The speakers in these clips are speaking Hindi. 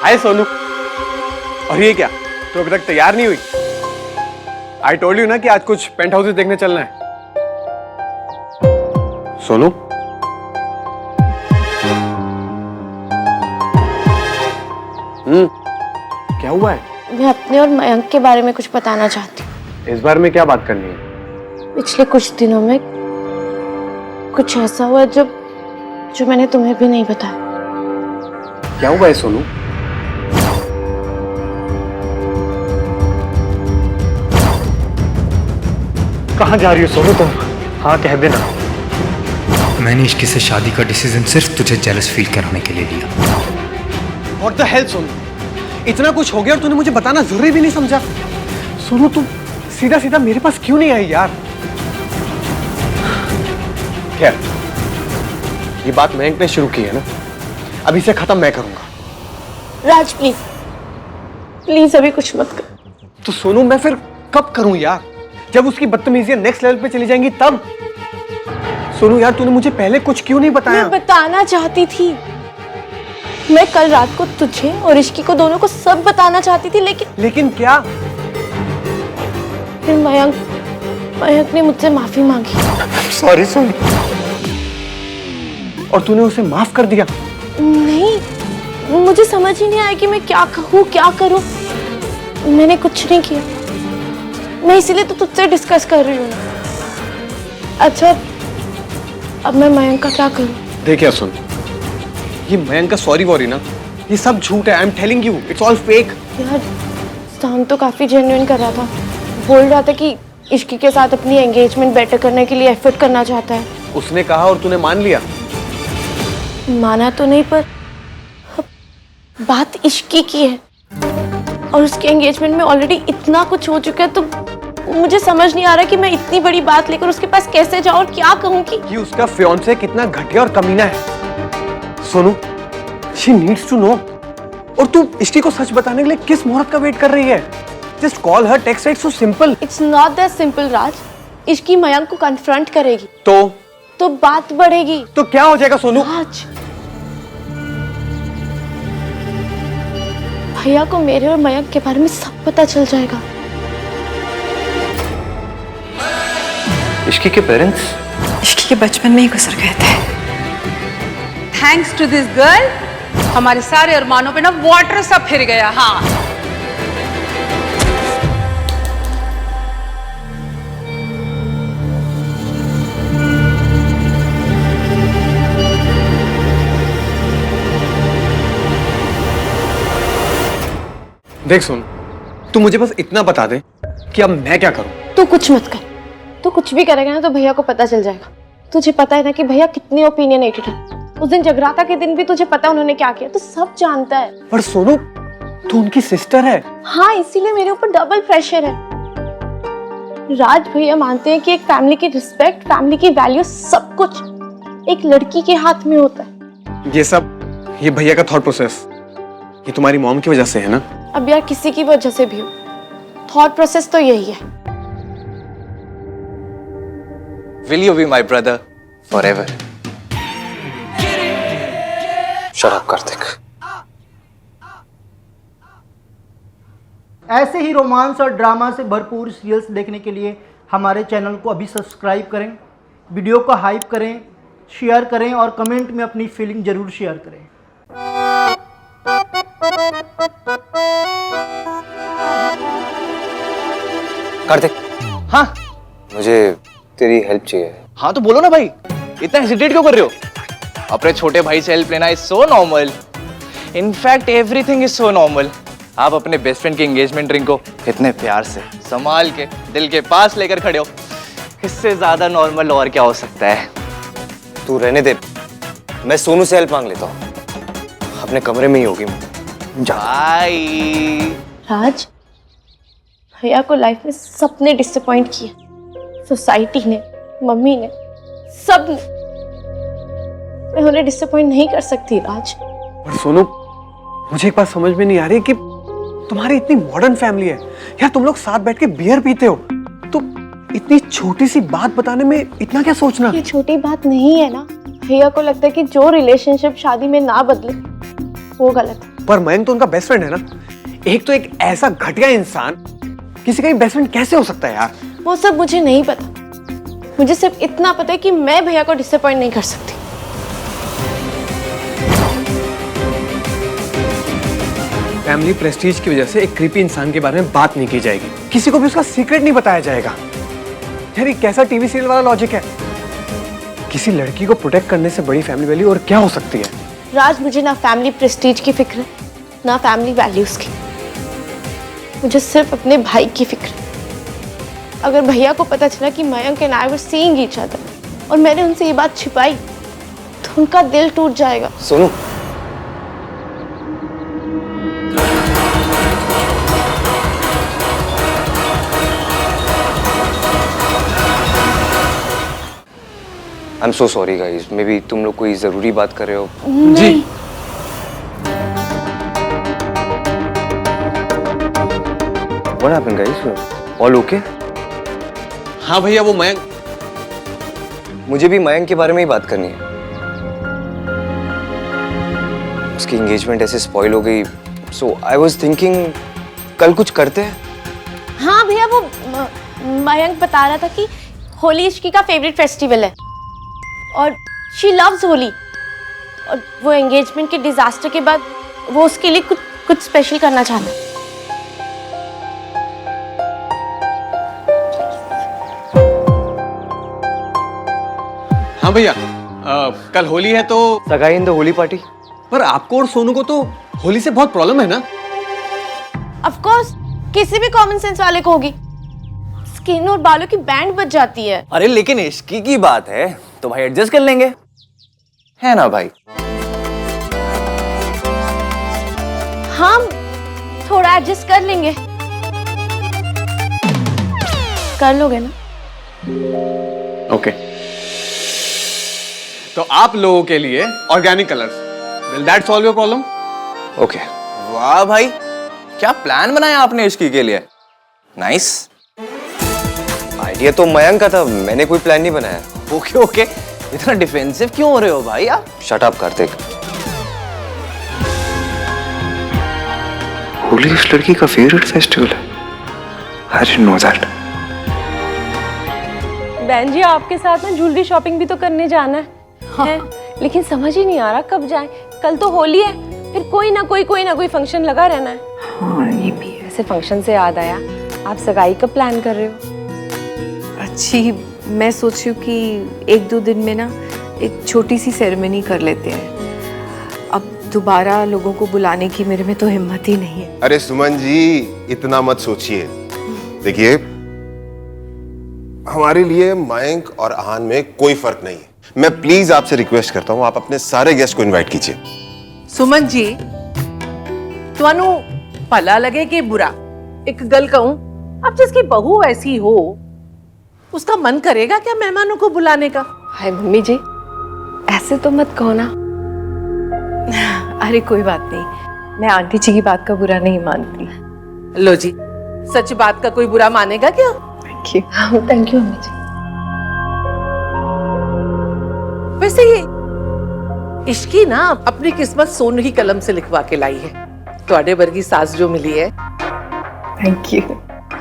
हाय सोनू। और ये क्या, तो अभी तक तैयार नहीं हुई? आई टोल्ड यू ना कि आज कुछ पेंट हाउसेस देखने चलना है। सोनू, क्या हुआ है? मैं अपने और मयंक के बारे में कुछ बताना चाहती हूँ। इस बार में क्या बात करनी है? पिछले कुछ दिनों में कुछ ऐसा हुआ जो मैंने तुम्हें भी नहीं बताया। क्या हुआ है सोनू? कहाँ जा रही हो सोनू तुम? हाँ कह देना। मैंने इश्की से शादी का डिसीजन सिर्फ तुझे जेलस फील कराने के लिए लिया। What the hell Sonu? इतना कुछ हो गया और तूने मुझे बताना जरूरी भी नहीं समझा। सोनू तुम सीधा सीधा मेरे पास क्यों नहीं आई यार? खैर, ये बात मयंक ने शुरू की है ना, अब इसे खत्म मैं करूंगा। राज प्लीज प्लीज अभी कुछ मत कर। तो सोनू मैं फिर कब करूं यार? जब उसकी बदतमीजियां नेक्स्ट लेवल पे चली जाएंगी तब। सोनू यार तूने मुझे पहले कुछ क्यों नहीं बताया? मैं बताना चाहती थी। मैं कल रात को तुझे और इश्की को दोनों को सब बताना चाहती थी, लेकिन क्या? फिर मयंक ने मुझसे माफी मांगी। सॉरी सोनू। और तूने उसे माफ कर दिया? नहीं, मुझे समझ ही नहीं आया कि मैं क्या कहूँ क्या करूँ। मैंने कुछ नहीं किया, मैं इसीलिए तो तुझसे डिस्कस कर रही हूँ। अच्छा अब मैं मयंक का क्या करूँ? देखिए सुन, ये मयंक का सॉरी वॉरी ना, ये सब झूठ है। I am telling you, it's all fake. यार साउंड तो काफी जेन्युइन कर रहा था, बोल रहा था कि इश्की के साथ अपनी एंगेजमेंट बेटर करने के लिए एफर्ट करना चाहता है। उसने कहा और तूने मान लिया? माना तो नहीं, पर बात इश्की की है और उसके एंगेजमेंट में ऑलरेडी इतना कुछ हो चुका है, तो मुझे समझ नहीं आ रहा कि मैं इतनी बड़ी बात लेकर उसके पास कैसे जाऊं और क्या कहूं कि उसका फियांसे कितना घटिया और कमीना है। Sonu, she needs to know। और तू इश्की को सच बताने के लिए किस मुहूर्त का वेट कर रही है? Just call her, text her, it's so simple। It's not that simple राज। इश्की मयंक को कन्फ्रंट करेगी तो बात बढ़ेगी। तो क्या हो जाएगा सोनू? राज, भैया को मेरे और मयंक के बारे में सब पता चल जाएगा। इश्की के पेरेंट्स इश्की के बचपन में ही गुजर गए थे। थैंक्स टू दिस गर्ल हमारे सारे अरमानों पे ना वाटर सा फिर गया। हाँ देख सुन, तू मुझे बस इतना बता दे कि अब मैं क्या करूं। तू कुछ मत कर, तू कुछ भी करेगा ना तो भैया को पता चल जाएगा। तुझे पता है ना कि भैया कितने ओपिनियनेटेड है। उस दिन जगराता के दिन भी तुझे पता उन्होंने क्या किया, तो सब जानता है। पर सोनू तू उनकी सिस्टर है। हाँ, इसीलिए मेरे ऊपर डबल प्रेशर है। राज भैया मानते हैं कि एक फैमिली की रिस्पेक्ट, फैमिली की वैल्यू, सब कुछ एक लड़की के हाथ में होता है। ये भैया का थॉट प्रोसेस ये तुम्हारी मॉम की वजह से है ना? अब यार किसी की वजह से भी हो, थॉट प्रोसेस तो यही है। Will you be my brother forever? Shut up, Kartik. ऐसे ही रोमांस और ड्रामा से भरपूर सीरियल्स देखने के लिए हमारे चैनल को अभी सब्सक्राइब करें, वीडियो को हाइप करें, शेयर करें और कमेंट में अपनी फीलिंग जरूर शेयर करें। कार्तिक, हाँ मुझे तेरी हेल्प चाहिए। हाँ तो बोलो ना भाई, इतना हेजिटेट क्यों कर रहे हो? अपने छोटे भाई से हेल्प लेना is so normal. In fact everything is so normal. आप अपने बेस्ट फ्रेंड की एंगेजमेंट रिंग को इतने प्यार से संभाल के दिल के पास लेकर खड़े हो, इससे ज्यादा नॉर्मल और क्या हो सकता है? तू रहने दे, मैं सोनू से हेल्प मांग लेता हूँ। अपने कमरे में ही होगी। भाई राज, भैया को लाइफ में सबने डिसअपॉइंट किया, सोसाइटी ने, मम्मी ने, सब ने। मैं उन्हें डिसअपॉइंट नहीं कर सकती राज। पर सोनू, मुझे एक बात समझ में नहीं आ रही कि तुम्हारी इतनी मॉडर्न फैमिली है यार, तुम लोग साथ बैठ के बियर पीते हो, तो इतनी छोटी सी बात बताने में इतना क्या सोचना? ये छोटी बात नहीं है ना। भैया को लगता है कि जो रिलेशनशिप शादी में ना बदले वो गलत है। पर मयंक तो उनका बेस्ट फ्रेंड है ना। एक तो एक ऐसा घटिया इंसान किसी का बेस्ट फ्रेंड कैसे हो सकता है यार? वो सब मुझे नहीं पता, मुझे सिर्फ इतना पता है कि मैं भैया को डिसअपॉइंट नहीं कर सकती। फैमिली प्रेस्टीज की वजह से एक क्रीपी इंसान के बारे में बात नहीं की जाएगी, किसी को भी उसका सीक्रेट नहीं बताया जाएगा। यार ये कैसा टीवी सीरियल वाला लॉजिक है? किसी लड़की को प्रोटेक्ट करने से बड़ी फैमिली वैल्यू और क्या हो सकती है? राज, मुझे ना फैमिली प्रेस्टीज की फिक्र है ना फैमिली वैल्यूज की, मुझे सिर्फ अपने भाई की फिक्र है। अगर भैया को पता चला कि Mayank and I were seeing each other और मैंने उनसे ये बात छिपाई तो उनका दिल टूट जाएगा। Sonu, I am so sorry guys, may be तुम लोग कोई जरूरी बात कर रहे हो। नहीं। What happened guys? All okay? हाँ भैया, वो मयंक, मुझे भी मयंक के बारे में ही बात करनी है। उसकी एंगेजमेंट ऐसे स्पॉइल हो गई, सो आई वाज थिंकिंग कल कुछ करते हैं। हाँ भैया, वो मयंक बता रहा था कि होली इश्की का फेवरेट फेस्टिवल है और शी लव्स होली, और वो एंगेजमेंट के डिजास्टर के बाद वो उसके लिए कुछ स्पेशल करना चाहता है। हाँ भैया, कल होली है तो सगाई इन द होली पार्टी। पर आपको और सोनू को तो होली से बहुत प्रॉब्लम है ना? ऑफ कोर्स, किसी भी कॉमन सेंस वाले को होगी। स्किन और बालों की बैंड बच जाती है। अरे लेकिन इश्की की बात है तो भाई एडजस्ट कर लेंगे, है ना भाई? हम थोड़ा एडजस्ट कर लेंगे। कर लोगे ना? ओके। तो आप लोगों के लिए organic colours, will that solve your problem? Okay. वाह भाई, क्या प्लान बनाया आपने इश्की के लिए, नाइस। आइडिया तो मयंक का था, मैंने कोई प्लान नहीं बनाया। ओके ओके, इतना डिफेंसिव क्यों हो रहे हो भाई आप? Shut up Kartik. होली इस लड़की का फेवरेट फेस्टिवल है। I didn't know that. बहन जी, आपके साथ में ज्वेलरी शॉपिंग भी तो करने जाना है, है? लेकिन समझ ही नहीं आ रहा कब जाएं। कल तो होली है, फिर कोई ना कोई फंक्शन लगा रहना है। हाँ ये भी है। ऐसे फंक्शन से याद आया, आप सगाई का प्लान कर रहे हो? अच्छी, मैं सोच रही हूँ कि एक दो दिन में ना एक छोटी सी सेरेमनी कर लेते हैं। अब दोबारा लोगों को बुलाने की मेरे में तो हिम्मत ही नहीं है। अरे सुमन जी, इतना मत सोचिए। देखिए, हमारे लिए मयंक और आहान में कोई फर्क नहीं है। मैं प्लीज आपसे रिक्वेस्ट करता हूँ, आप अपने सारे गेस्ट को इनवाइट कीजिए। सुमन जी, तुहानू भला लगे कि बुरा, एक गल कहूं, अब जिसकी बहू ऐसी हो उसका मन करेगा क्या मेहमानों को बुलाने का? हाय मम्मी जी, ऐसे तो मत कहो ना। अरे कोई बात नहीं, मैं आंटी जी की बात का बुरा नहीं मानती। लो जी, सच बात का कोई बुरा मानेगा क्या? Thank you. Thank you mummy ji. वैसे ये इश्की ना अपनी किस्मत सोनू की कलम से लिखवा के लाई है। ਤੁਹਾਡੇ वर्गी सास जो मिली है। Thank you.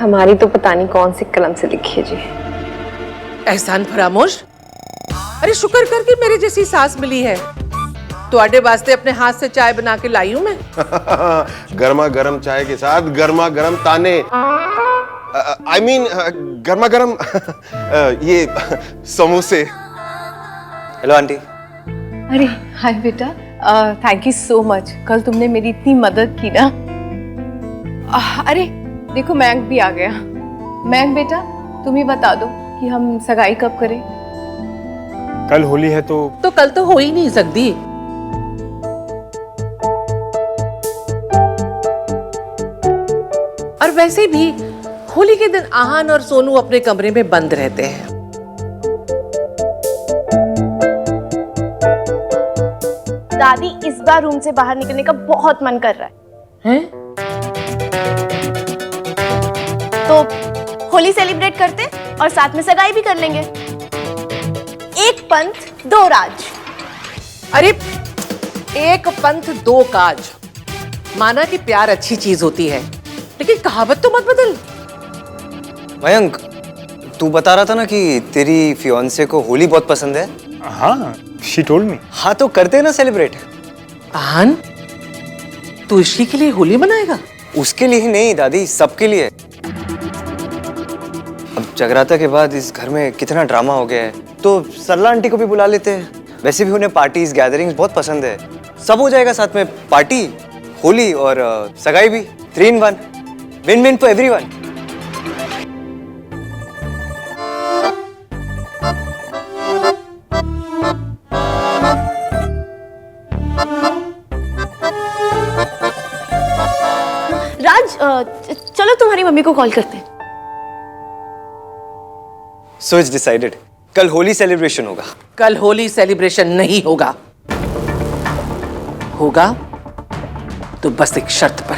हमारी तो पता नहीं कौन सी कलम से लिखी है जी। एहसान फरामोश, अरे शुक्र कर कि मेरे जैसी सास मिली है। ਤੁਹਾਡੇ वास्ते अपने हाथ से चाय बना के लाई हूं मैं। गर्मा गर्म चाय के साथ गर्मा गर्म ताने, आई मीन गर्मा गर्म ये समोसे। Hello aunty. अरे हाय बेटा, थैंक यू सो मच। कल तुमने मेरी इतनी मदद की ना। अरे देखो, मयंक भी आ गया। मयंक बेटा, तुम ही बता दो कि हम सगाई कब करें? कल होली है तो कल तो हो ही नहीं सकती। और वैसे भी होली के दिन आहान और सोनू अपने कमरे में बंद रहते हैं। दादी, इस बार रूम से बाहर निकलने का बहुत मन कर रहा है। हैं? तो होली सेलिब्रेट करते और साथ में सगाई भी कर लेंगे। एक पंथ दो राज। अरे एक पंथ दो काज, माना कि प्यार अच्छी चीज होती है, लेकिन कहावत तो मत बदल। मयंक, तू बता रहा था ना कि तेरी फियांसे को होली बहुत पसंद है। हाँ, शी टोल्ड मी। हाँ, तो करते हैं ना सेलिब्रेट। आन, तू ऋषि के लिए होली मनाएगा? उसके लिए ही नहीं दादी, सबके लिए। अब जगराता के बाद इस घर में कितना ड्रामा हो गया है, तो सरला आंटी को भी बुला लेते हैं। वैसे भी उन्हें पार्टीज गैदरिंग्स बहुत पसंद है। सब हो जाएगा साथ में, पार्टी, होली और सगाई भी। 3 in 1, win win for everyone. Raj, चलो तुम्हारी मम्मी को कॉल करते हैं। सो इट्स डिसाइडेड, कल होली सेलिब्रेशन होगा। कल होली सेलिब्रेशन नहीं होगा। होगा तो बस एक शर्त पर।